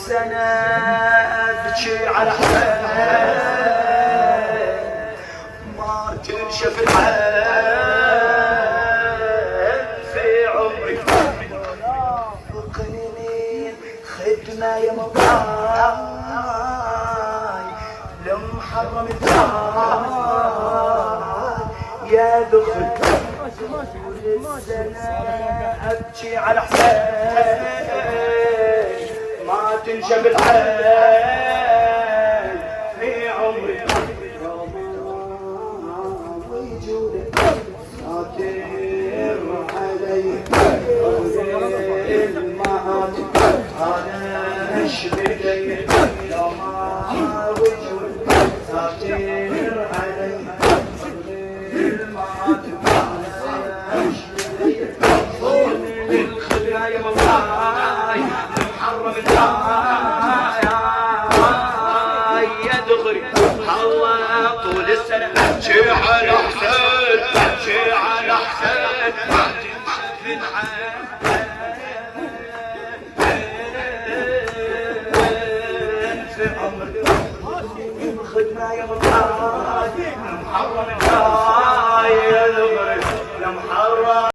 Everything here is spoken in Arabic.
السنة ابكي على حسين ما تنشف العين في عمري قنينين خدمة يا مولاي لمحرم الدار يا دخل السنة ابكي على حسين ما تنشب العين في عمري وجودك ساتر علي المعاد انا اشبدي يا ما وجودك ساتر علي المعاد انا اشبدي الخلايا والله محرم يا دغري الله طول السنة ابكي على حسين ابكي على حسين ما تنشف العين في عمري خدمة يا الله محرم يا دغري يا محرم